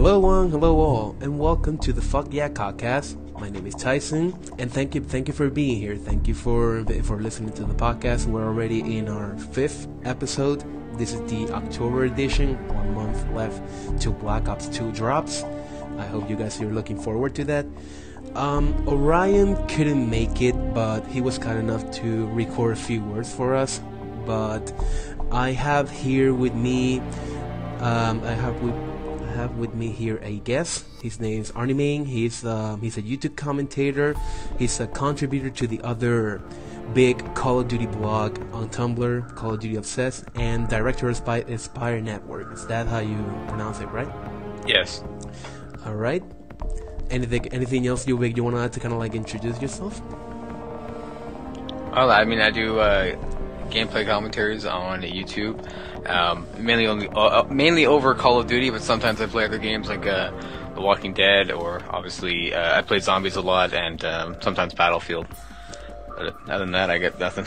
Hello all, and welcome to the FYCoDcast. My name is Tyson, and thank you for being here. Thank you for listening to the podcast. We're already in our 5th episode. This is the October edition. 1 month left till Black Ops 2 drops. I hope you guys are looking forward to that. Orion couldn't make it, but he was kind enough to record a few words for us. But I have here with me, I have with me here a guest. His name is Arnimane. He's a YouTube commentator. He's a contributor to the other big Call of Duty blog on Tumblr, Call of Duty Obsessed, and director of Aspire Network. Is that how you pronounce it, right? Yes. All right. Anything else you want to add to kind of like introduce yourself? Well, I mean, I do gameplay commentaries on YouTube, mainly over Call of Duty, but sometimes I play other games like The Walking Dead, or obviously I play Zombies a lot, and sometimes Battlefield. But other than that, I get nothing.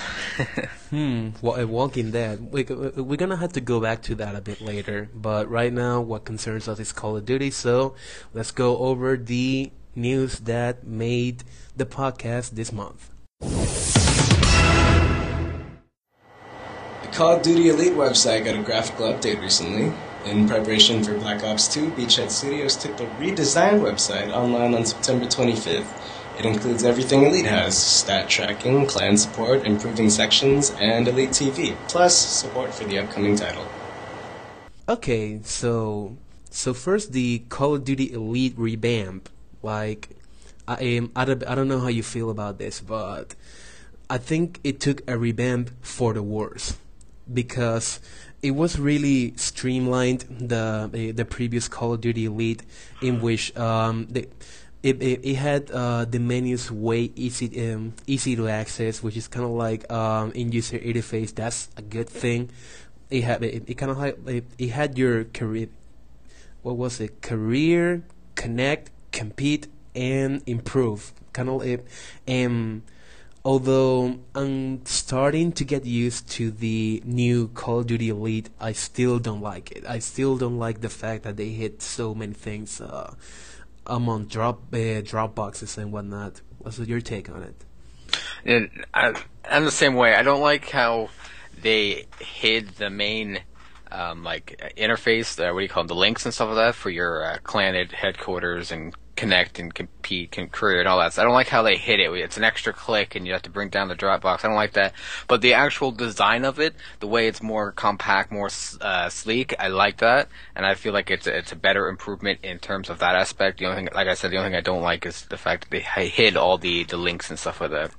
Walking Dead. We're gonna have to go back to that a bit later, but right now, what concerns us is Call of Duty. So let's go over the news that made the podcast this month. The Call of Duty Elite website got a graphical update recently. In preparation for Black Ops 2, Beachhead Studios took the redesigned website online on September 25th. It includes everything Elite has: stat tracking, clan support, improving sections, and Elite TV, plus support for the upcoming title. Okay, so first the Call of Duty Elite revamp. Like, I don't know how you feel about this, but I think it took a revamp for the worse, because it was really streamlined, the previous Call of Duty Elite, in which it had the menus way easy to access, which is kind of like in user interface. That's a good thing. It had your career. What was it? Career, connect, compete, and improve. Kind of although I'm starting to get used to the new Call of Duty Elite, I still don't like it. I still don't like the fact that they hit so many things among drop boxes and whatnot. What's your take on it? I'm the same way. I don't like how they hid the main interface, what do you call them, the links and stuff like that for your clan headquarters and connect and compete and career and all that. So I don't like how they hid it. It's an extra click and you have to bring down the drop box. I don't like that. But the actual design of it, the way it's more compact, more sleek, I like that. And I feel like it's a better improvement in terms of that aspect. The only thing, like I said, the only thing I don't like is the fact that they hid all the links and stuff like that.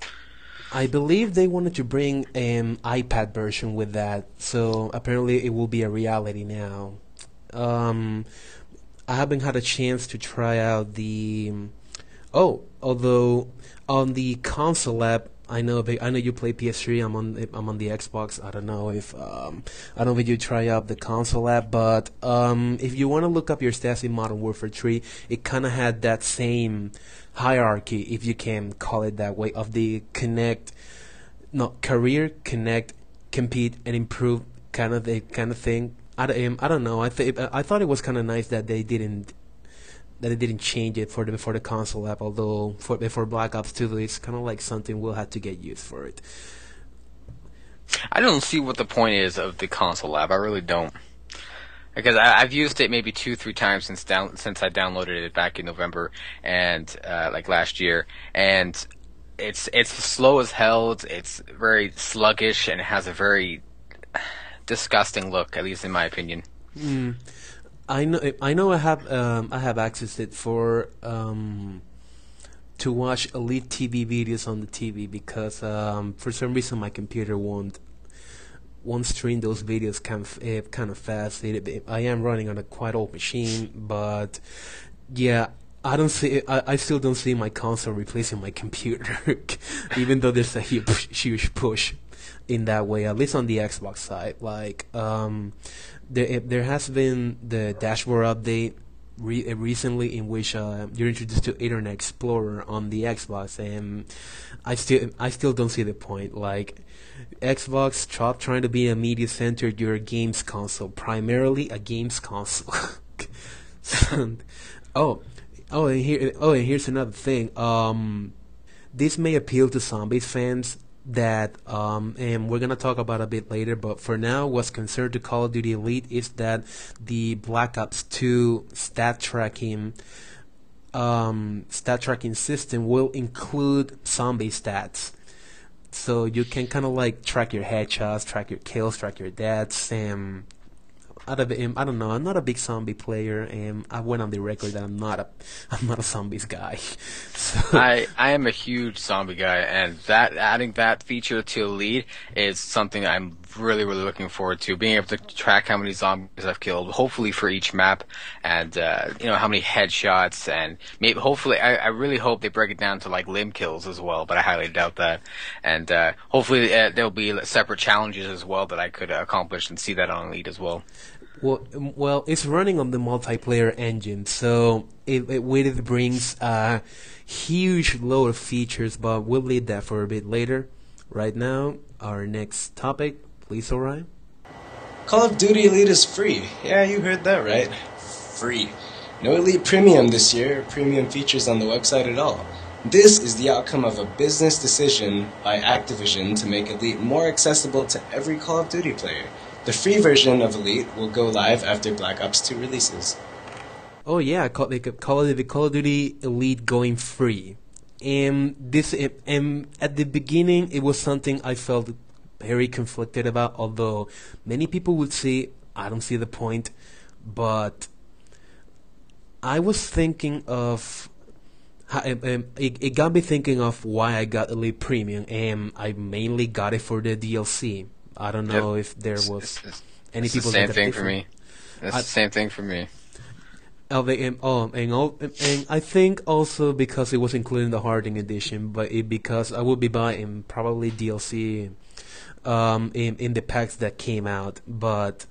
I believe they wanted to bring an iPad version with that, so apparently it will be a reality now. I haven't had a chance to try out although on the console app, I know you play PS3. I'm on the Xbox. I don't know if you try out the console app, but if you want to look up your stats in Modern Warfare 3, it kind of had that same hierarchy, if you can call it that way, of the career, connect, compete, and improve kind of thing. I don't know. I thought it was kind of nice that they didn't change it for the console app. Although for Black Ops 2, it's kind of like something we'll have to get used for it. I don't see what the point is of the console app. I really don't, because I've used it maybe 2-3 times since I downloaded it back in November and last year, and it's slow as hell. It's very sluggish and it has a very disgusting look, at least in my opinion. I know. I have accessed it for to watch Elite TV videos on the TV, because for some reason my computer won't stream those videos kind of fast. I am running on a quite old machine, but yeah. I still don't see my console replacing my computer, even though there's a huge push in that way, at least on the Xbox side. Like, there has been the dashboard update recently, in which you're introduced to Internet Explorer on the Xbox, and I still don't see the point. Like, Xbox, stop trying to be a media center. You're a games console, primarily a games console. oh, and here's another thing. This may appeal to zombies fans that and we're gonna talk about a bit later, but for now what's concerned to Call of Duty Elite is that the Black Ops 2 stat tracking system will include zombie stats. So you can kind of like track your headshots, track your kills, track your deaths, and I don't know. I'm not a big zombie player, and I went on the record that I'm not a zombies guy. So I am a huge zombie guy, and that adding that feature to Elite is something I'm really looking forward to. Being able to track how many zombies I've killed, hopefully for each map, and how many headshots, and maybe hopefully I really hope they break it down to like limb kills as well, but I highly doubt that. And hopefully there'll be separate challenges as well that I could accomplish and see that on Elite as well. Well, it's running on the multiplayer engine, so it with it brings a huge load of features, but we'll leave that for a bit later. Right now, our next topic, please, Orion. Call of Duty Elite is free. Yeah, you heard that right. Free. No Elite Premium this year, or premium features on the website at all. This is the outcome of a business decision by Activision to make Elite more accessible to every Call of Duty player. The free version of Elite will go live after Black Ops 2 releases. Oh yeah, they could call it the Call of Duty Elite going free. And at the beginning, it was something I felt very conflicted about. Although many people would say I don't see the point, but I was thinking of. It got me thinking of why I got Elite Premium, and I mainly got it for the DLC. I don't know if there was any people that the same thing for me. That's the same thing for me. And I think also because it was included in the Harding edition, but because I would be buying probably DLC in the packs that came out, but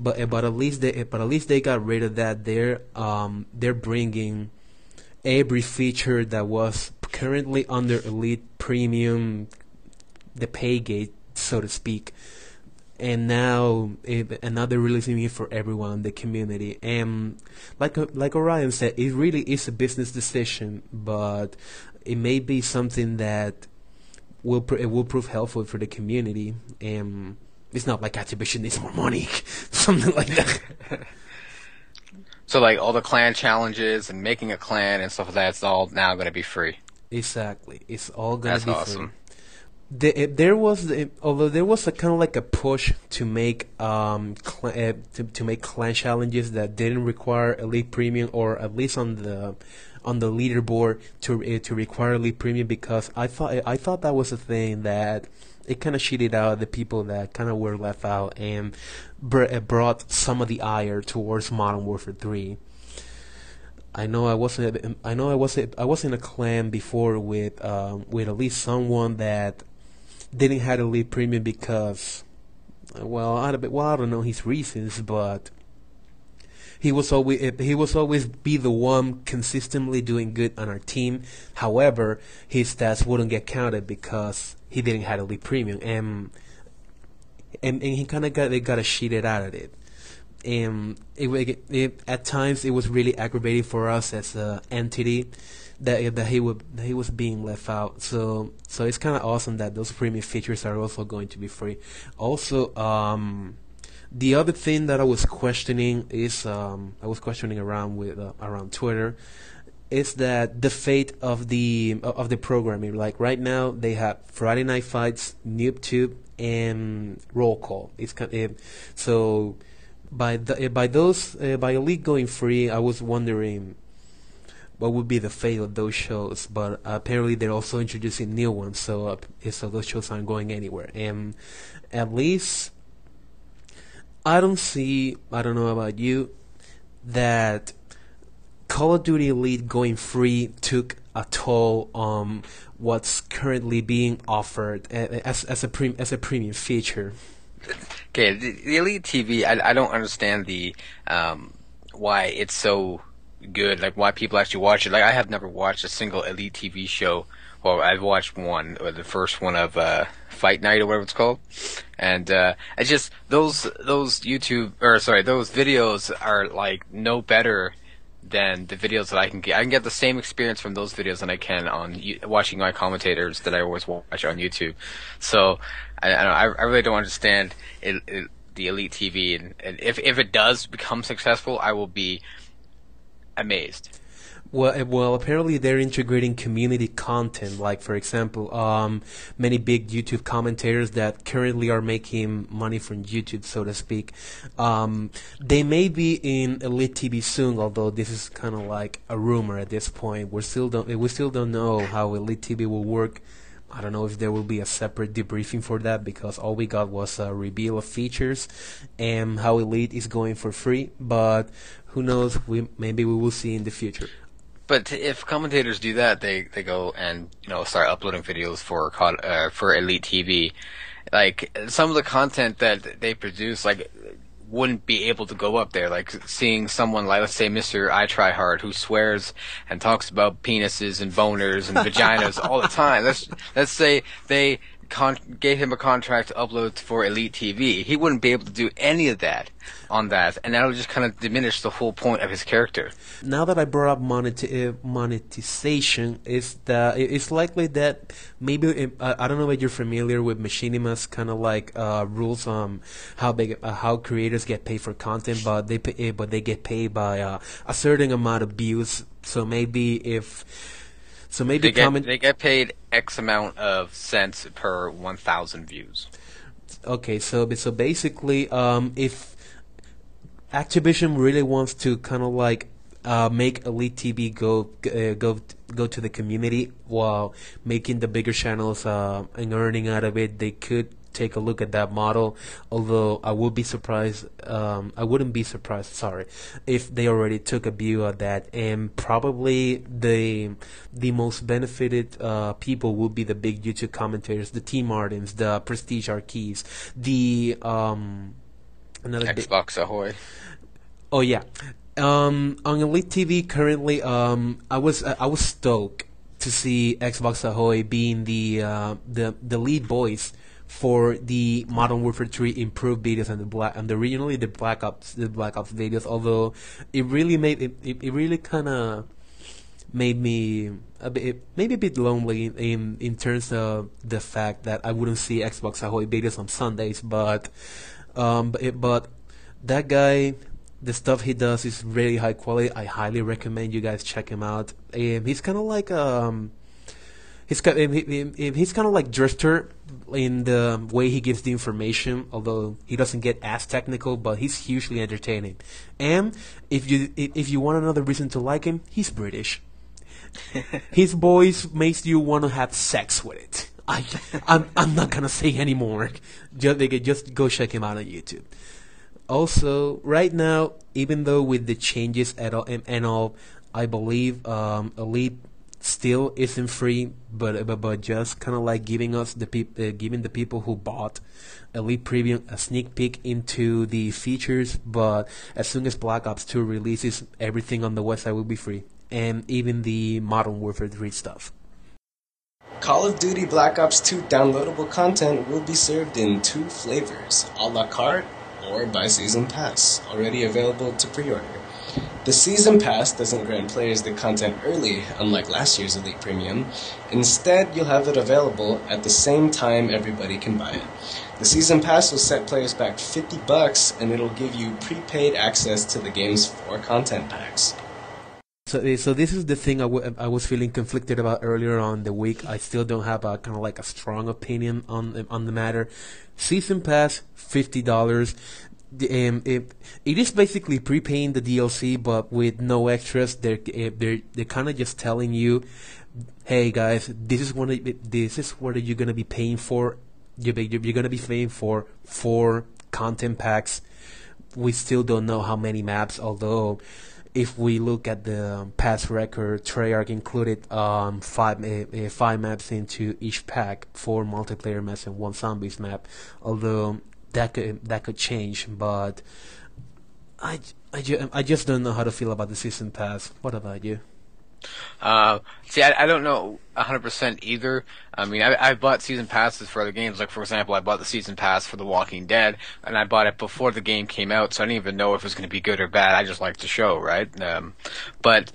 at least they got rid of that. They're bringing every feature that was currently under Elite Premium, the pay gate, so to speak, and now they're releasing it for everyone in the community. And like Orion said, it really is a business decision, but it may be something that will prove helpful for the community. And it's not like Activision needs more money, something like that. So like all the clan challenges and making a clan and stuff like that, it's all now going to be free. Exactly, it's all going to be awesome. free. Although there was a kind of like a push to make to make clan challenges that didn't require Elite Premium, or at least on the leaderboard to require Elite Premium, because I thought that was a thing that it kind of cheated out the people that kind of were left out, and brought some of the ire towards Modern Warfare 3. I was in a clan before with at least someone that didn't have Elite Premium because, I don't know his reasons, but he was always be the one consistently doing good on our team. However, his stats wouldn't get counted because he didn't have Elite Premium, and he kind of got a cheated out of it. And at times it was really aggravating for us as an entity that he was being left out. So it's kind of awesome that those premium features are also going to be free. Also, the other thing that I was questioning is around Twitter, is that the fate of the programming. Like right now, they have Friday Night Fights, Noob Tube, and Roll Call. It's so. By Elite going free, I was wondering what would be the fate of those shows. But apparently they're also introducing new ones, so those shows aren't going anywhere. And at least I don't know about you, that Call of Duty Elite going free took a toll on what's currently being offered as a premium feature. Okay, the Elite TV, I don't understand the why it's so good, like why people actually watch it. Like I have never watched a single Elite TV show. Well, I've watched one, or the first one of Fight Night or whatever it's called, and it's just those videos are like no better than the videos that I can get. I can get the same experience from those videos than I can on watching my commentators that I always watch on YouTube. So I really don't understand the Elite TV, and if it does become successful, I will be amazed. Well, apparently they're integrating community content. Like, for example, many big YouTube commentators that currently are making money from YouTube, so to speak. They may be in Elite TV soon, although this is kind of like a rumor at this point. We still don't know how Elite TV will work. I don't know if there will be a separate debriefing for that, because all we got was a reveal of features and how Elite is going for free. But who knows? Maybe we will see in the future. But if commentators do that, they go and start uploading videos for Elite TV. Like, some of the content that they produce, like, wouldn't be able to go up there. Like, seeing someone like, let's say, Mr. I Try Hard, who swears and talks about penises and boners and vaginas all the time. Let's say they gave him a contract to upload for Elite TV. He wouldn't be able to do any of that on that, and that would just kind of diminish the whole point of his character. Now that I brought up monetization, it's likely that maybe I don't know if you're familiar with Machinima's kind of like rules on how creators get paid for content, but they get paid by a certain amount of views. So maybe they get paid X amount of cents per 1,000 views. Okay, so basically, if Activision really wants to kind of like make Elite TV go to the community while making the bigger channels and earning out of it, they could take a look at that model. Although I wouldn't be surprised, if they already took a view of that. And probably the most benefited people will be the big YouTube commentators, the T Martins, the Prestige Archives, the Xbox Ahoy. Oh yeah. On Elite TV currently, I was stoked to see Xbox Ahoy being the lead voice for the Modern Warfare 3 improved videos and the originally the Black Ops videos. Although it really kind of made me maybe a bit lonely in terms of the fact that I wouldn't see Xbox Ahoy videos on Sundays, but that guy, the stuff he does is really high quality. I highly recommend you guys check him out. He's kind of like he's kind of like Drifter in the way he gives the information, although he doesn't get as technical, but he's hugely entertaining. And if you want another reason to like him, he's British. His voice makes you want to have sex with it. I'm not gonna say anymore. Just go check him out on YouTube. Also, right now, even though with the changes and all, I believe Elite still isn't free, but just kind of like giving the people who bought Elite Premium a sneak peek into the features. But as soon as Black Ops 2 releases, everything on the website will be free, and even the Modern Warfare 3 stuff. Call of Duty Black Ops 2 downloadable content will be served in 2 flavors, a la carte or by Season Pass, already available to pre-order. The Season Pass doesn't grant players the content early, unlike last year's Elite Premium. Instead, you'll have it available at the same time everybody can buy it. The Season Pass will set players back $50, and it'll give you prepaid access to the game's 4 content packs. So this is the thing I was feeling conflicted about earlier on the week. I still don't have a kind of like a strong opinion on the matter. Season Pass, $50. It is basically prepaying the DLC, but with no extras. They're kind of just telling you, hey guys, this is what you're gonna be paying for. You're gonna be paying for 4 content packs. We still don't know how many maps, although if we look at the past record, Treyarch included 5 maps into each pack, 4 multiplayer maps and 1 zombies map. Although that could change, but I just don't know how to feel about the Season Pass. What about you? See, I don't know 100% either. I mean, I bought season passes for other games. Like, for example, I bought the season pass for The Walking Dead, and I bought it before the game came out, so I didn't even know if it was going to be good or bad. I just liked the show, right? But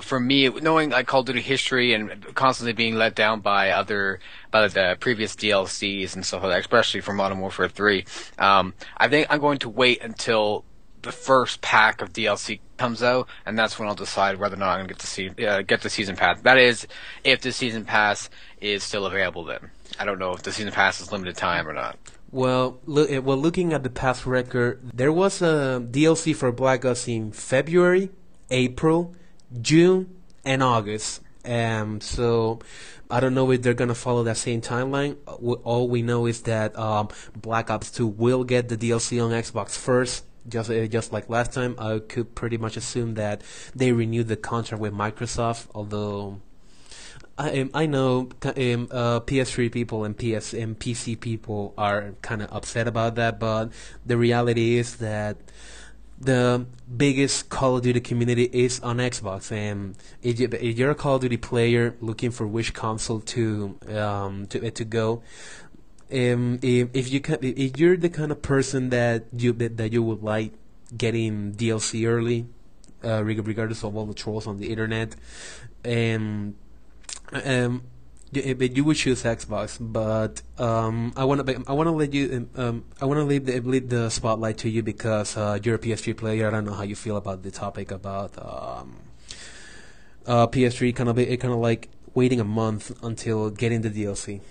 for me, knowing like Call of Duty history and constantly being let down by the previous DLCs and stuff like that, especially for Modern Warfare 3, I think I'm going to wait until the first pack of DLC comes out, and that's when I'll decide whether or not I'm going to get the season pass. That is, if the season pass is still available. Then I don't know if the season pass is limited time or not. Well, looking at the past record, there was a DLC for Black Ops in February, April, June, and August. So I don't know if they're gonna follow that same timeline. All we know is that Black Ops 2 will get the DLC on Xbox first. Just like last time, I could pretty much assume that they renewed the contract with Microsoft. Although I know PS3 people and PC people are kind of upset about that, but the reality is that the biggest Call of Duty community is on Xbox, and if you're a Call of Duty player looking for which console to go. If you're the kind of person that you would like getting DLC early, regardless of all the trolls on the internet, and but you would choose Xbox. But I want to let you I want to leave the spotlight to you because you're a PS3 player. I don't know how you feel about the topic about PS3 kind of like waiting a month until getting the DLC.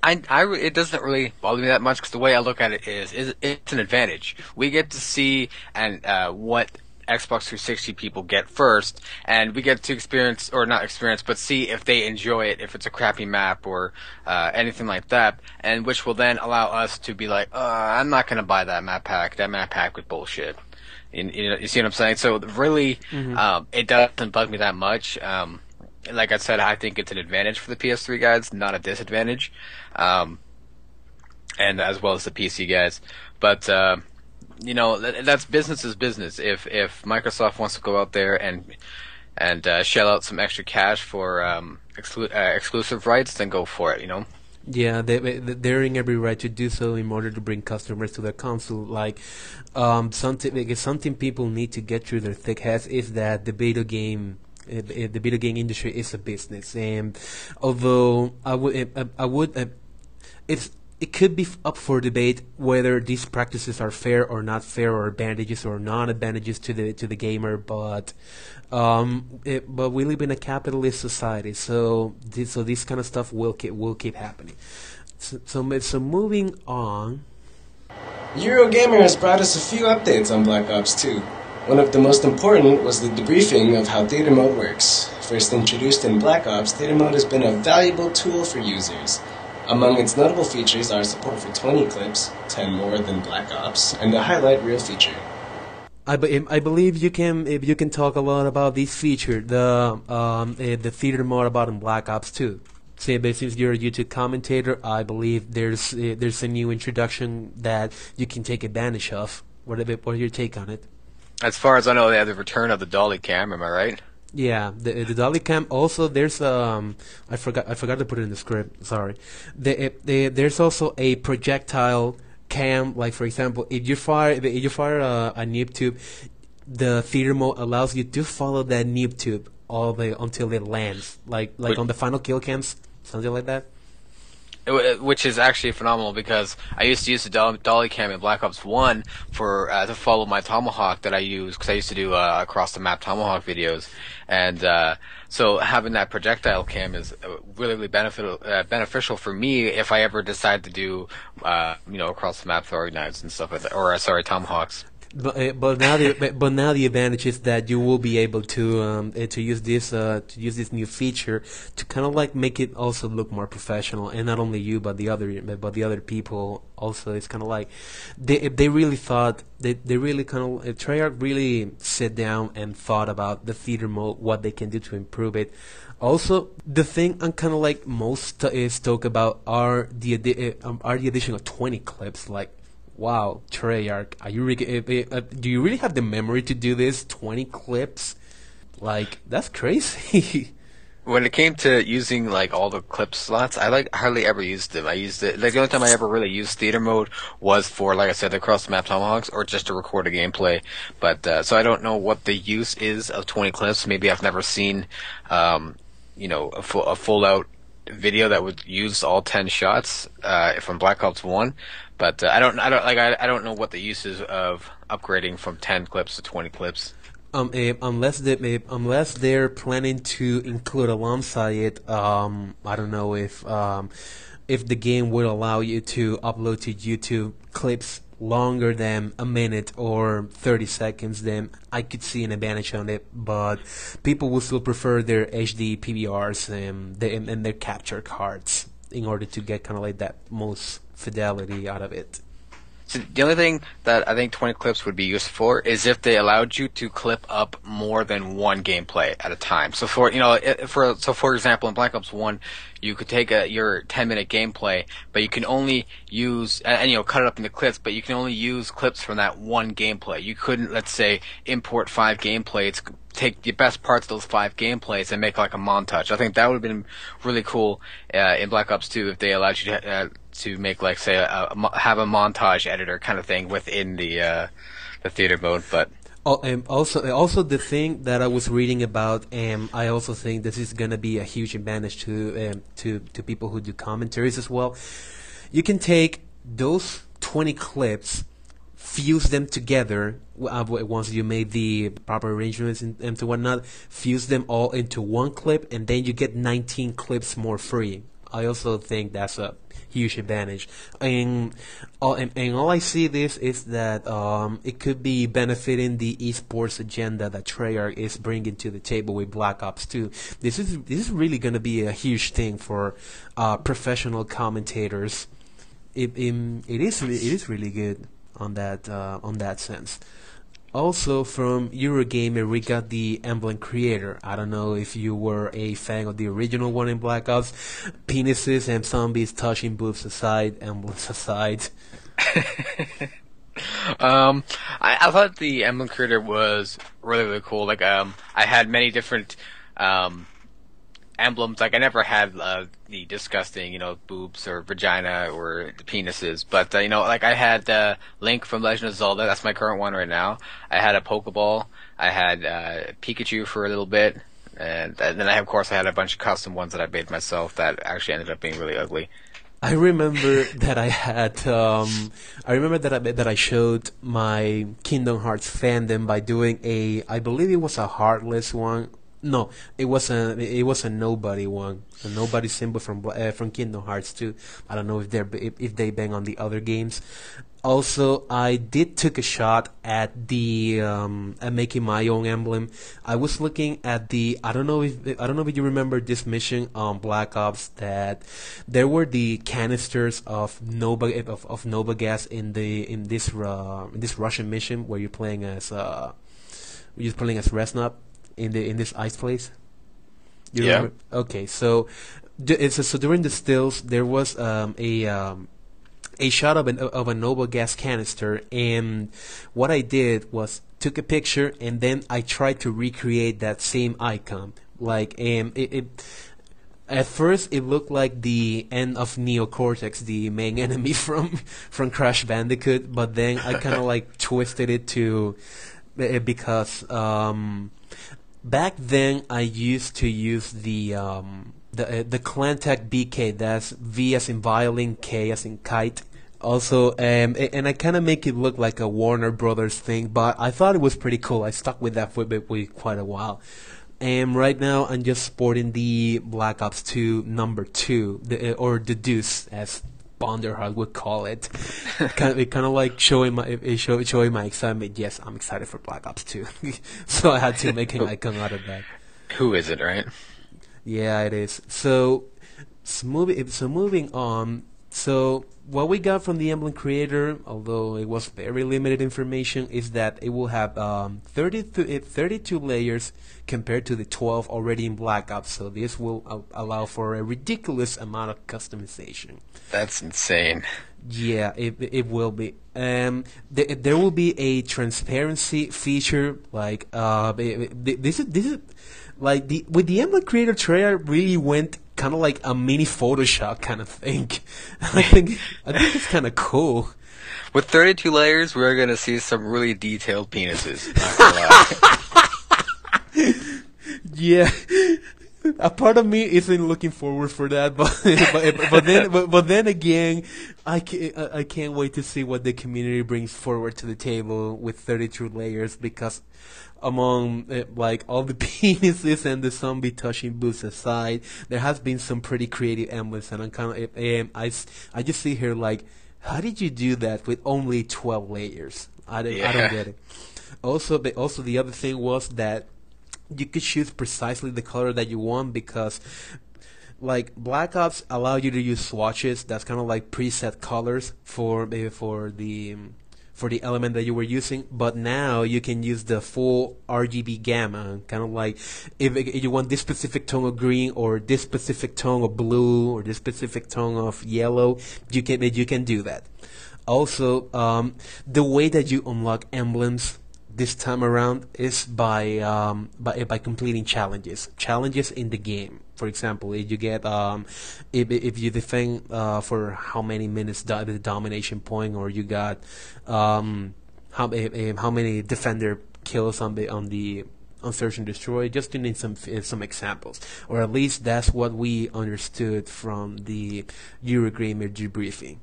It doesn't really bother me that much because the way I look at it is it's an advantage. We get to see what Xbox 360 people get first, and we get to experience, or not experience, but see if they enjoy it, if it's a crappy map or anything like that, and which will then allow us to be like, I'm not going to buy that map pack. That map pack was bullshit. You see what I'm saying? So really, it doesn't bug me that much. Like I said, I think it's an advantage for the PS3 guys, not a disadvantage, and as well as the PC guys. But that's business is business. If Microsoft wants to go out there and shell out some extra cash for exclusive rights, then go for it. Yeah, they're in every right to do so in order to bring customers to their console. Like, something people need to get through their thick heads is that the video game industry is a business, and although it could be up for debate whether these practices are fair or not fair, or advantages or non-advantages to the gamer, but we live in a capitalist society, so this kind of stuff will keep happening. So moving on. Eurogamer has brought us a few updates on Black Ops 2. One of the most important was the debriefing of how theater mode works. First introduced in Black Ops, theater mode has been a valuable tool for users. Among its notable features are support for 20 clips, 10 more than Black Ops, and a highlight reel feature. I believe you can talk a lot about this feature, the theater mode about in Black Ops 2. Since you're a YouTube commentator, I believe there's a new introduction that you can take advantage of. What are your take on it? As far as I know, they have the return of the dolly cam. Am I right? Yeah, the dolly cam. Also, there's I forgot to put it in the script. Sorry. There's also a projectile cam. Like, for example, if you fire a noob tube, the theater mode allows you to follow that noob tube all the way until it lands. Like on the final kill cams, something like that. Which is actually phenomenal because I used to use the dolly cam in Black Ops 1 for to follow my tomahawk that I use, because I used to do across the map tomahawk videos, and so having that projectile cam is really beneficial for me if I ever decide to do across the map throwing knives and stuff like that, or tomahawks. But now the advantage is that you will be able to use this new feature to kind of like make it also look more professional, and not only you but the other people also. It's kind of like they really thought they really kind of Treyarch really sat down and thought about the theater mode, what they can do to improve it. Also, the thing I'm kind of like most stoked about are the addition of 20 clips. Like, wow, Treyarch, do you really have the memory to do this? 20 clips? Like, that's crazy. When it came to using like all the clip slots, I like hardly ever used them. I used it like the only time I ever really used theater mode was for, like I said, the cross map tomahawks or just to record a gameplay. But so I don't know what the use is of 20 clips. Maybe I've never seen, a full out video that would use all 10 shots from Black Ops 1. But I don't know what the use is of upgrading from 10 clips to 20 clips. Abe, unless they're planning to include alongside it, I don't know if the game would allow you to upload to YouTube clips longer than a minute or 30 seconds, then I could see an advantage on it. But people will still prefer their HD PBRs and their capture cards in order to get kind of like that most fidelity out of it. So the only thing that I think 20 clips would be useful for is if they allowed you to clip up more than one gameplay at a time. So for example, in Black Ops 1, you could take your 10-minute gameplay, but you can only use cut it up into clips, but you can only use clips from that one gameplay. You couldn't, let's say, import 5 gameplays, take the best parts of those 5 gameplays and make like a montage. I think that would have been really cool in Black Ops 2 if they allowed you to make, like, say, have a montage editor kind of thing within the theater mode. But also the thing that I was reading about, and I also think this is gonna be a huge advantage to people who do commentaries as well. You can take those 20 clips, fuse them together once you made the proper arrangements and whatnot. Fuse them all into one clip, and then you get 19 clips more free. I also think that's a huge advantage, and all I see this is that it could be benefiting the esports agenda that Treyarch is bringing to the table with Black Ops 2. This is really going to be a huge thing for professional commentators. It is really good on that sense. Also, from Eurogamer, we got the Emblem Creator. I don't know if you were a fan of the original one in Black Ops. Penises and zombies touching boobs aside, emblems aside. I thought the Emblem Creator was really, really cool. Like, I had many different emblems. Like, I never had the disgusting, boobs or vagina or the penises. But, like, I had Link from Legend of Zelda. That's my current one right now. I had a Pokeball. I had Pikachu for a little bit. And then, of course, I had a bunch of custom ones that I made myself that actually ended up being really ugly. I remember that I had. That I showed my Kingdom Hearts fandom by doing I believe it was a heartless one. No, it was a nobody one, a nobody symbol from Kingdom Hearts 2. I don't know if they bang on the other games. Also, I did took a shot at at making my own emblem. I was looking at I don't know if you remember this mission on Black Ops, that there were the canisters of Nova gas in this Russian mission where you're playing as Resnap in this ice place. You Yeah. remember? Okay, so during the stills there was a shot of a noble gas canister, and what I did was took a picture and then I tried to recreate that same icon. Like, at first it looked like the end of Neo Cortex, the main enemy from Crash Bandicoot, but then I kind of like twisted it to because back then I used to use the Clantech BK, that's V as in violin, K as in kite. Also, and I kind of make it look like a Warner Brothers thing, but I thought it was pretty cool. I stuck with that for quite a while. And right now I'm just sporting the Black Ops 2 number 2, or the Deuce, as Bonderhard would call it. Kind of like showing my excitement. Yes, I'm excited for Black Ops 2. So I had to make an icon out of that. Who is it, right? Yeah, it is. So moving on. So what we got from the Emblem Creator, although it was very limited information, is that it will have 32 layers compared to the 12 already in Black Ops. So this will allow for a ridiculous amount of customization. That's insane. Yeah, it will be. There will be a transparency feature. Like, this is like the with the Emblem Creator trailer really went kind of like a mini Photoshop kind of thing. I think it's kind of cool. With 32 layers, we're gonna see some really detailed penises. Not gonna lie. Yeah. A part of me isn't looking forward for that, but then again, I can't wait to see what the community brings forward to the table with 32 layers, because among like all the penises and the zombie touching boots aside, there has been some pretty creative emblems, and I'm kind of I just see here like, how did you do that with only 12 layers? I don't get it. Also, the other thing was that you could choose precisely the color that you want, because like Black Ops allow you to use swatches that's kind of like preset colors for the element that you were using, but now you can use the full RGB gamma, kind of like if you want this specific tone of green or this specific tone of blue or this specific tone of yellow, you can do that. Also, the way that you unlock emblems this time around is by completing challenges in the game. For example, if you get if you defend for how many minutes the domination point, or you got how many defender kills on Search and Destroy, just to name some examples, or at least that's what we understood from the Eurogamer debriefing.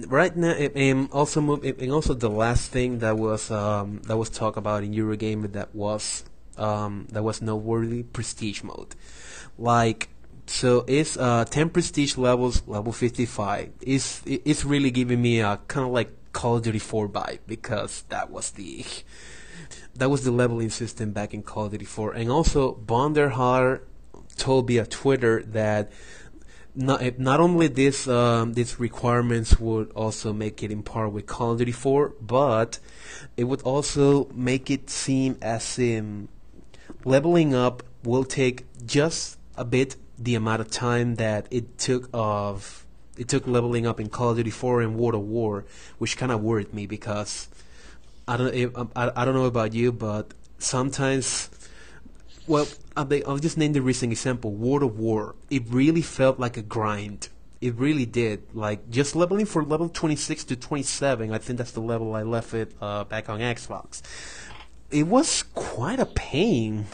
Right now, and also the last thing that was talked about in Eurogamer that was noteworthy, prestige mode. Like, so it's 10 prestige levels, level 55. It's really giving me a kind of like Call of Duty 4 vibe, because that was the leveling system back in Call of Duty 4. And also, Bonderhar told via Twitter that not only these requirements would also make it in par with Call of Duty 4, but it would also make it seem as if leveling up will take just a bit the amount of time that it took leveling up in Call of Duty 4 and World of War, which kind of worried me, because I don't know about you, but sometimes. Well, I'll just name the recent example, World of War. It really felt like a grind. It really did. Like, just leveling for level 26 to 27, I think that's the level I left it back on Xbox. It was quite a pain.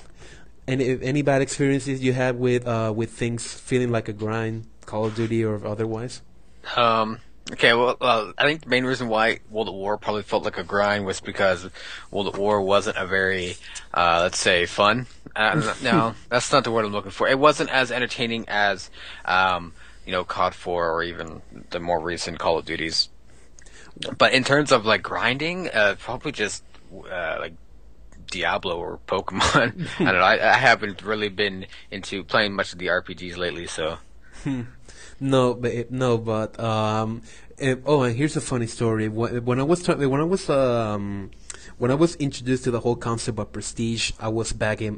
And any bad experiences you had with things feeling like a grind, Call of Duty or otherwise? Okay, well, I think the main reason why World at War probably felt like a grind was because World at War wasn't a very, let's say, fun. No, that's not the word I'm looking for. It wasn't as entertaining as, COD 4 or even the more recent Call of Duties. But in terms of like grinding, probably just like Diablo or Pokemon. I don't know. I haven't really been into playing much of the RPGs lately, so. And here's a funny story. When I was introduced to the whole concept of prestige, I was back in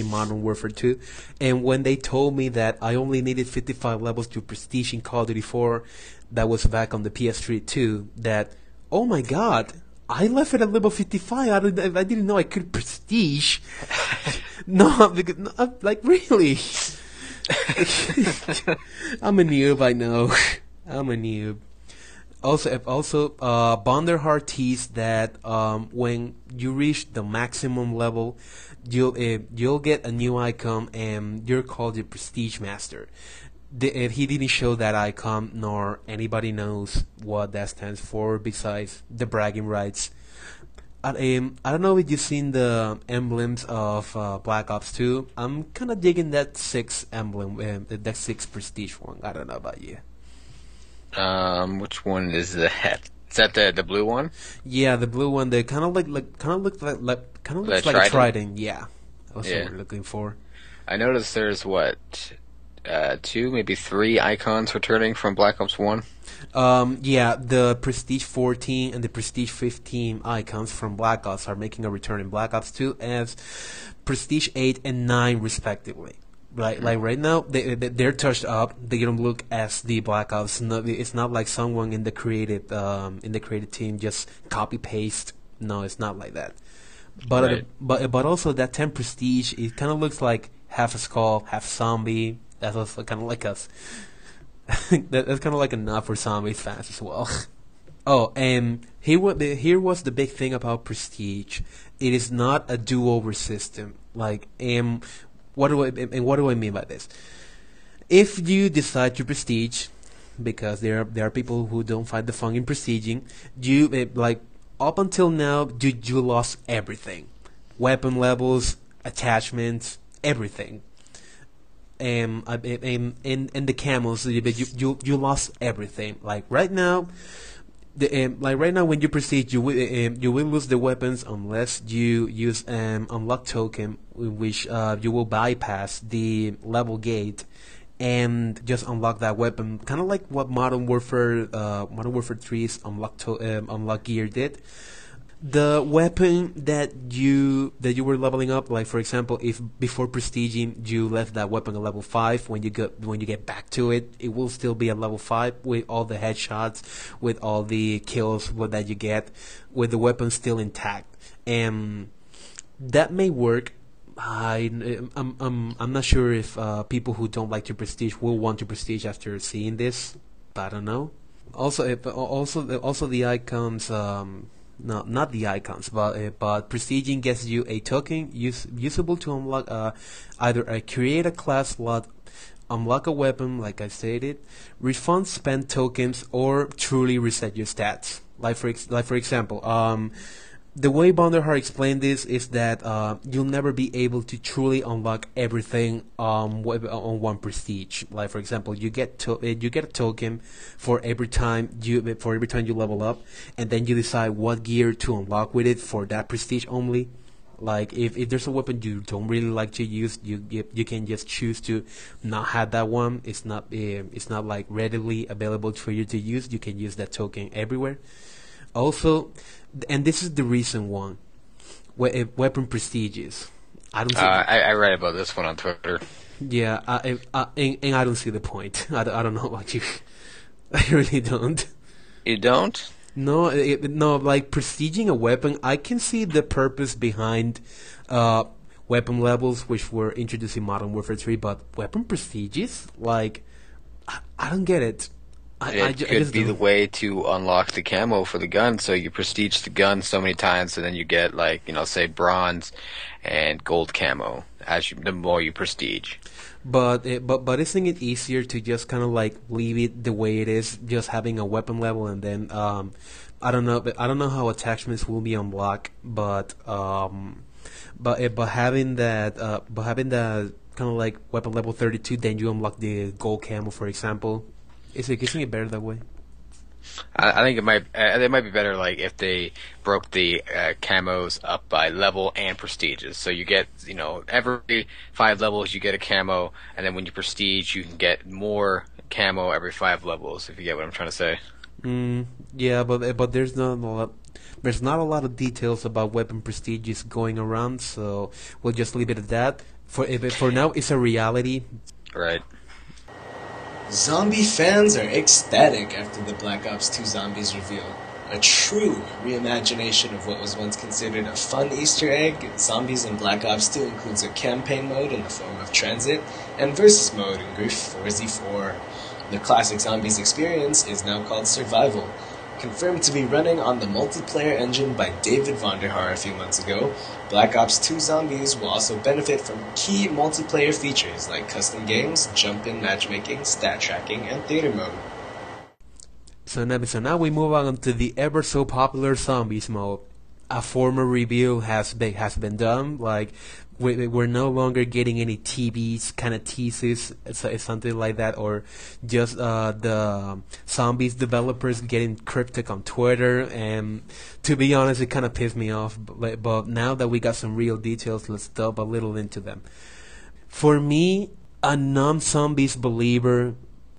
Modern Warfare 2, and when they told me that I only needed 55 levels to prestige in Call of Duty 4, that was back on the PS3 too. That, oh my God, I left it at level 55. I didn't know I could prestige. No, like really. I'm a noob, I know. I'm a noob. Also, Bonderhart teased that when you reach the maximum level, you'll get a new icon, and you're called the Prestige Master. He didn't show that icon, nor anybody knows what that stands for besides the bragging rights. I don't know if you've seen the emblems of Black Ops 2. I'm kind of digging that 6 emblem, that 6 prestige one. I don't know about you. Which one is that? Is that the blue one? Yeah, the blue one. They kind of looks like a trident. Yeah, that's what we're looking for. I noticed there's 2, maybe 3 icons returning from Black Ops 1. Yeah, the Prestige 14 and the Prestige 15 icons from Black Ops are making a return in Black Ops 2 as Prestige 8 and 9 respectively. Like right now, they're touched up. They don't look as the Black Ops. No, it's not like someone in the creative team just copy paste. No, it's not like that. But Right. but also that 10 prestige, it kind of looks like half a skull, half zombie. That's also kind of like us. That's kind of like enough for zombie fans as well. Oh, and here was the big thing about prestige. It is not a do-over system. Like, what do I mean by this? If you decide to prestige, because there are people who don't find the fun in prestiging, you like up until now you lost everything, weapon levels, attachments, everything. And the camels, you lost everything. Like right now, when you proceed, you will lose the weapons unless you use unlock token, which you will bypass the level gate and just unlock that weapon, kind of like what Modern Warfare 3's unlock gear did. The weapon that you were leveling up, like for example, if before prestiging you left that weapon at level 5, when you get back to it, it will still be at level 5 with all the headshots, with all the kills that you get, with the weapon still intact, and that may work. I'm not sure if people who don't like to prestige will want to prestige after seeing this, but I don't know. Also the icons. No, not the icons, but prestiging gets you a token usable to unlock either create a class slot, unlock a weapon, like I stated, refund spent tokens, or truly reset your stats. Like for example, the way Bonderhart explained this is that you'll never be able to truly unlock everything on one prestige. Like for example, you get a token for every time you level up, and then you decide what gear to unlock with it for that prestige only. Like if there's a weapon you don't really like to use, you can just choose to not have that one. It's not like readily available for you to use. You can use that token everywhere. Also, and this is the reason one, weapon prestiges. I don't see. I read about this one on Twitter. Yeah, and I don't see the point. I don't know about you. I really don't. You don't? No, no. Like prestiging a weapon, I can see the purpose behind weapon levels, which were introduced in Modern Warfare 3. But weapon prestiges, like, I don't get it. It could be the way to unlock the camo for the gun. So you prestige the gun so many times, and then you get like, say bronze and gold camo the more you prestige. But isn't it easier to just kind of like leave it the way it is, just having a weapon level, and then I don't know how attachments will be unlocked, but having that kind of like weapon level 32, then you unlock the gold camo, for example. Isn't it better that way? I think it might be better like if they broke the camos up by level and prestiges. So you get, every 5 levels you get a camo, and then when you prestige you can get more camo every 5 levels, if you get what I'm trying to say. Yeah, but there's not a lot of details about weapon prestiges going around, so we'll just leave it at that. For now, it's a reality. Right. Zombie fans are ecstatic after the Black Ops 2 Zombies reveal. A true reimagination of what was once considered a fun Easter egg, Zombies in Black Ops 2 includes a campaign mode in the form of Transit and Versus mode in Group 4Z4. The classic Zombies experience is now called Survival. Confirmed to be running on the multiplayer engine by David Vonderhaar a few months ago, Black Ops 2 Zombies will also benefit from key multiplayer features like custom games, jump-in matchmaking, stat tracking, and theater mode. So now we move on to the ever so popular Zombies mode. A former review has been done. Like we're no longer getting any TVs kind of teases, something like that, or just the Zombies developers getting cryptic on Twitter. And to be honest, it kind of pissed me off. But now that we got some real details, let's delve a little into them. For me, a non-Zombies believer,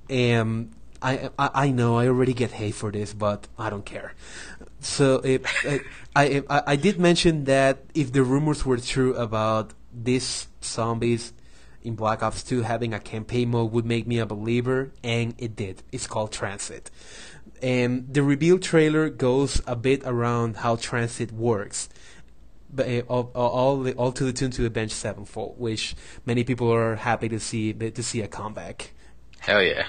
I know I already get hate for this, but I don't care. So I did mention that if the rumors were true about these Zombies, in Black Ops 2, having a campaign mode would make me a believer, and it did. It's called Transit. And the reveal trailer goes a bit around how Transit works, but all to the tune to Avenged Sevenfold, which many people are happy to see a comeback. Hell yeah.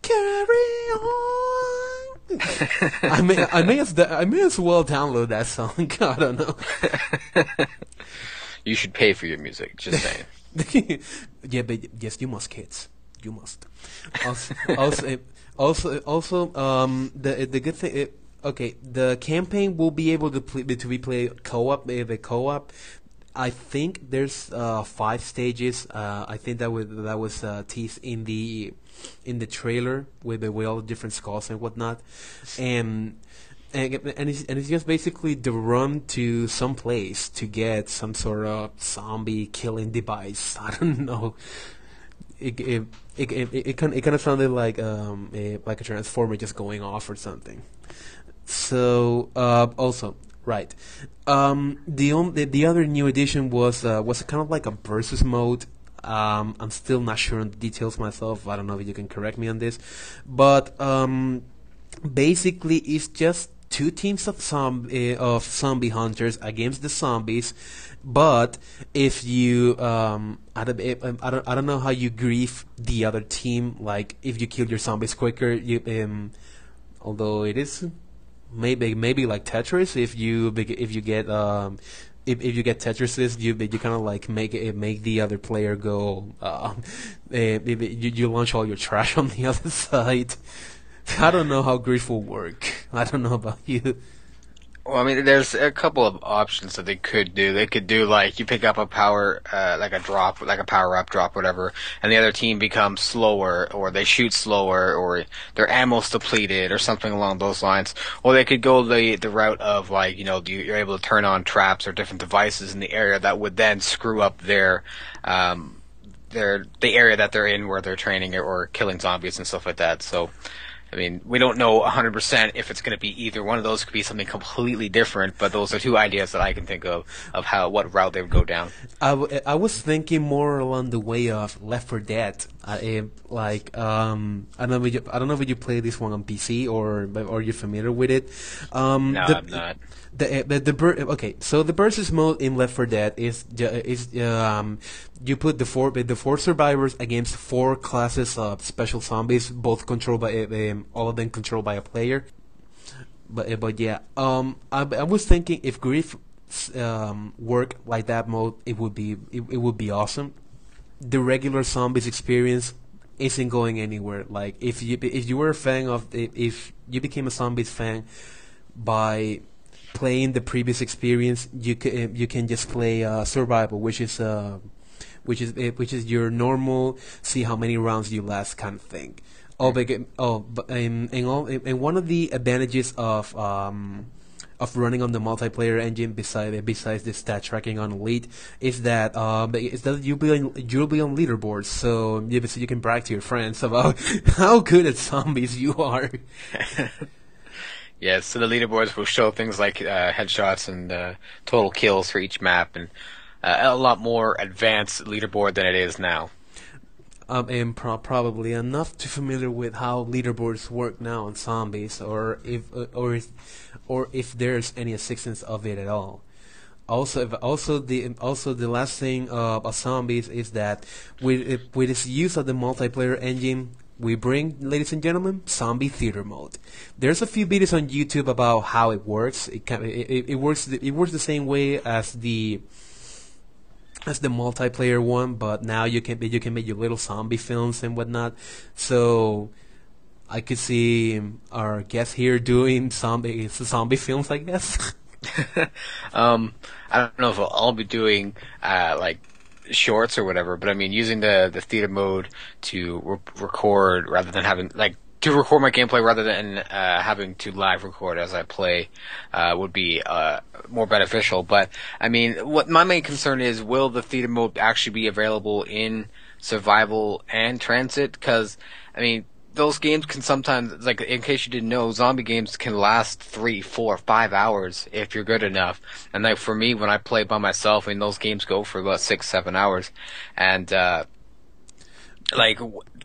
Carry on. I may as well download that song. I don't know. You should pay for your music. Just saying. Yeah, but yes, you must, kids. You must. Also, the good thing. Okay, the campaign will be able to be played co-op. The co-op, I think there's 5 stages. I think that was teased in the trailer with all the different skulls and whatnot, and it's just basically the run to some place to get some sort of zombie killing device. I don't know. It kind of sounded like a transformer just going off or something. So also right, the other new addition was kind of like a versus mode. I'm still not sure on the details myself. I don't know if you can correct me on this, but basically it's just 2 teams of zombie hunters against the zombies. But if you I don't know how you grief the other team. Like if you kill your zombies quicker, you although it is maybe like Tetris. If you get if you get Tetrises, you kind of like make the other player go. You launch all your trash on the other side. I don't know how grief will work. I don't know about you. Well, I mean, there's a couple of options that they could do. They could do like you pick up a power, like a drop, like a power up drop, whatever, and the other team becomes slower, or they shoot slower, or their ammo's depleted, or something along those lines. Or they could go the route of like, you're able to turn on traps or different devices in the area that would then screw up the area that they're in where they're training or killing zombies and stuff like that. So, I mean, we don't know 100% if it's going to be either one of those. Could be something completely different, but those are 2 ideas that I can think of what route they would go down. I was thinking more along the way of Left 4 Dead. I don't know if you play this one on PC or you're familiar with it. No, I'm not. Okay, so the versus mode in Left 4 Dead is you put the four survivors against 4 classes of special zombies, both controlled by all of them controlled by a player. But yeah, I was thinking if Grief work like that mode, it would be awesome. The regular zombies experience isn't going anywhere. Like if you were a fan of if you became a zombies fan by playing the previous experience, you can just play survival, which is your normal, see how many rounds you last kind of thing. And one of the advantages of running on the multiplayer engine besides the stat tracking on Elite is that you'll be on leaderboards, so you can brag to your friends about how good at zombies you are. Yes, so the leaderboards will show things like headshots and total kills for each map, and a lot more advanced leaderboard than it is now. And probably enough too familiar with how leaderboards work now on zombies, or if there's any assistance of it at all. Also the last thing of zombies is that with its use of the multiplayer engine, we bring, ladies and gentlemen, zombie theater mode. There's a few videos on YouTube about how it works. It works the same way as the multiplayer one, but now you can make your little zombie films and whatnot. So I could see our guest here doing zombie films, I guess. I don't know if I'll be doing like shorts or whatever, but I mean using the theater mode to record rather than having to record my gameplay rather than having to live record as I play would be more beneficial. But I mean, what my main concern is, will the theater mode actually be available in survival and transit? Because I mean, those games can sometimes, like, in case you didn't know, zombie games can last 3, 4, 5 hours if you're good enough. And like for me, when I play by myself, I mean, those games go for about 6, 7 hours. And like,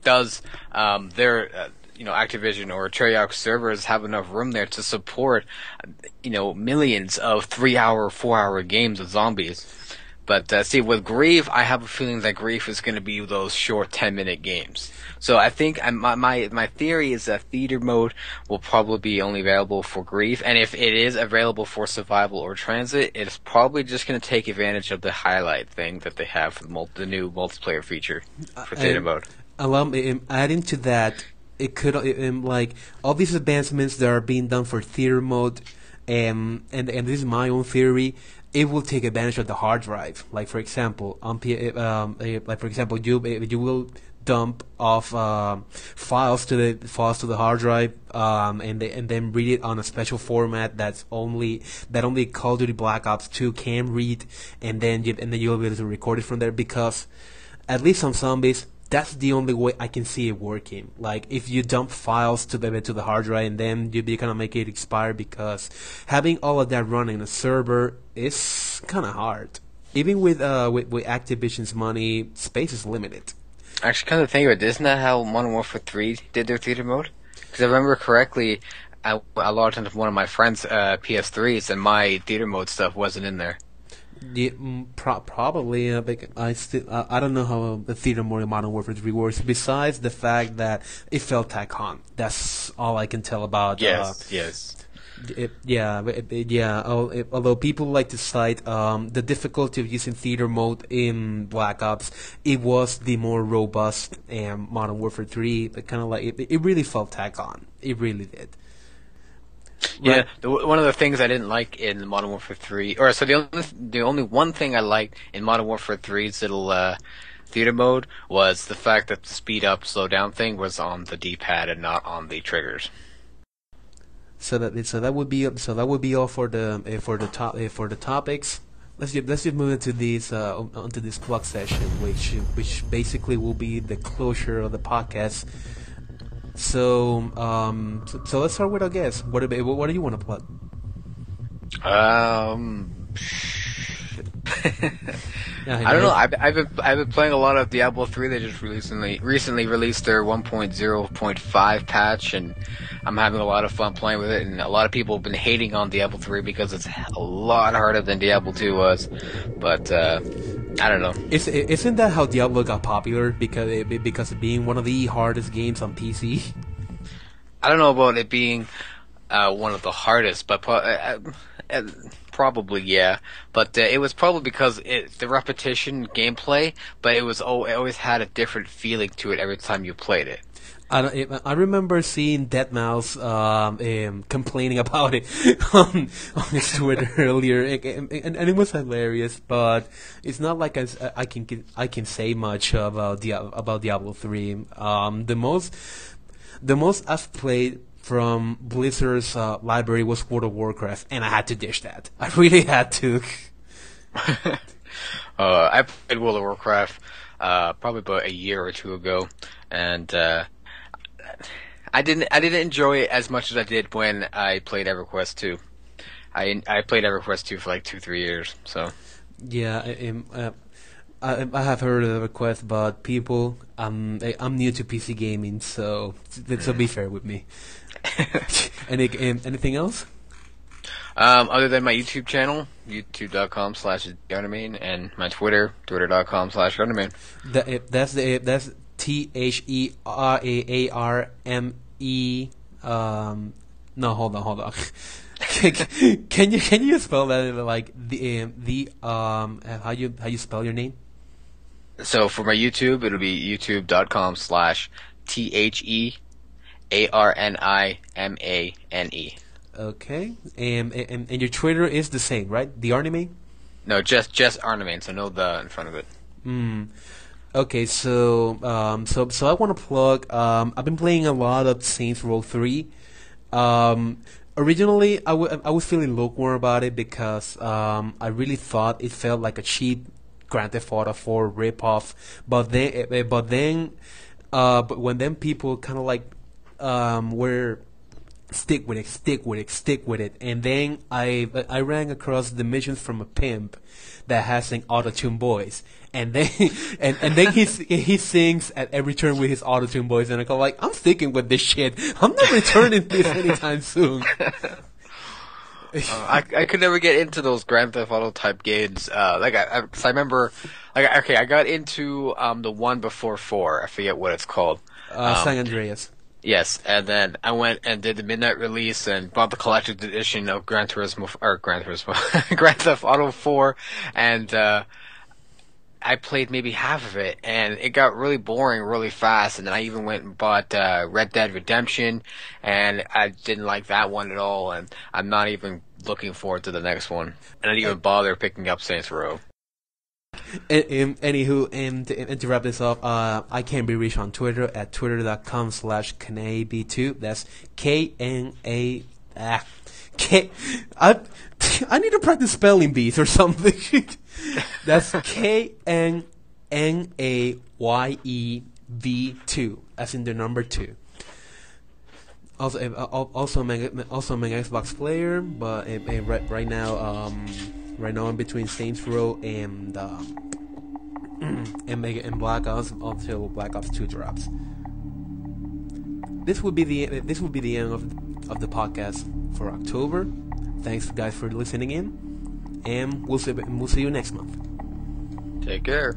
does their Activision or Treyarch servers have enough room there to support millions of 3-hour, 4-hour games of zombies? But see, with Grief, I have a feeling that Grief is going to be those short 10-minute games. So I think my theory is that theater mode will probably be only available for Grief, and if it is available for survival or transit, it's probably just going to take advantage of the highlight thing that they have for the new multiplayer feature for theater mode. Allow me adding to that, it could like all these advancements that are being done for theater mode, and this is my own theory. It will take advantage of the hard drive. Like for example, you will dump off files to the hard drive, and then read it on a special format that only Call of Duty Black Ops 2 can read, and then you'll be able to record it from there. Because at least on zombies, that's the only way I can see it working. Like if you dump files to the hard drive and then you kind of make it expire, because having all of that running in a server is kind of hard. Even with Activision's money, space is limited. Actually, kind of think about it, isn't that how Modern Warfare 3 did their theater mode? Because I remember correctly, I logged into one of my friends' PS3s, and my theater mode stuff wasn't in there. Yeah, probably. I don't know how the theater mode in Modern Warfare 3 works. Besides the fact that it felt tack-on, that's all I can tell about. Yes. Although people like to cite the difficulty of using theater mode in Black Ops, it was the more robust Modern Warfare 3. But kind of like it really felt tack-on. It really did. Yeah, one of the things I didn't like in Modern Warfare 3, the only one thing I liked in Modern Warfare 3's little theater mode was the fact that the speed up, slow down thing was on the D-pad and not on the triggers. So that would be all for the topics. Let's just move into these onto this plug session, which basically will be the closure of the podcast. So let's start with our guest. What do you want to plug? I don't know. I've been playing a lot of Diablo 3. They just recently released their 1.0.5 patch, and I'm having a lot of fun playing with it. And a lot of people have been hating on Diablo 3 because it's a lot harder than Diablo 2 was. But I don't know. Isn't that how Diablo got popular? Because of being one of the hardest games on PC? I don't know about it being one of the hardest, but probably yeah. But it was probably because the repetition gameplay, but it always had a different feeling to it every time you played it. I remember seeing Deadmau5 complaining about it on his Twitter earlier, and it was hilarious. But it's not like I can say much about Diablo 3. The most I've played from Blizzard's library was World of Warcraft, and I had to ditch that. I really had to. I played World of Warcraft probably about a year or two ago, and I didn't enjoy it as much as I did when I played EverQuest 2. I played EverQuest 2 for like 2-3 years. So yeah, I have heard of EverQuest, but people, I'm new to PC gaming, so be fair with me. Anything else? Other than my YouTube channel, youtube.com/Arnimane, and my Twitter, twitter.com/Arnimane. That's THERAARME. No, hold on. Can you spell that like how you spell your name? So for my YouTube, it'll be youtube.com/THEARNIMANE. Okay, and your Twitter is the same, right? The Arnimane? No, just Arnimane, so no the in front of it. Okay, so I want to plug. I've been playing a lot of Saints Row 3. Originally, I was feeling lukewarm about it because I really thought it felt like a cheap Grand Theft Auto 4 ripoff. But when then people kind of like where stick with it, and then I ran across the missions from a pimp that has an auto-tune voice, and then and then he sings at every turn with his auto-tune voice, and I go like, I'm sticking with this shit. I'm not returning this anytime soon. I could never get into those Grand Theft Auto type games. Cause I remember, I got into the one before 4. I forget what it's called. San Andreas. Yes, and then I went and did the midnight release and bought the collector's edition of Gran Theft Auto 4, and I played maybe half of it, and it got really boring really fast. And then I even went and bought Red Dead Redemption, and I didn't like that one at all. And I'm not even looking forward to the next one. And I didn't even bother picking up Saints Row. Anywho, and to wrap this up, I can be reached on Twitter at twitter.com/KNAB2. That's KNA. I need to practice spelling bees or something. That's KNAYEV2, as in the number 2. Also, I'm an Xbox player, but right now, I'm between Saints Row and Black Ops until Black Ops 2 drops. This would be the end of the podcast for October. Thanks guys for listening in, and we'll see you next month. Take care.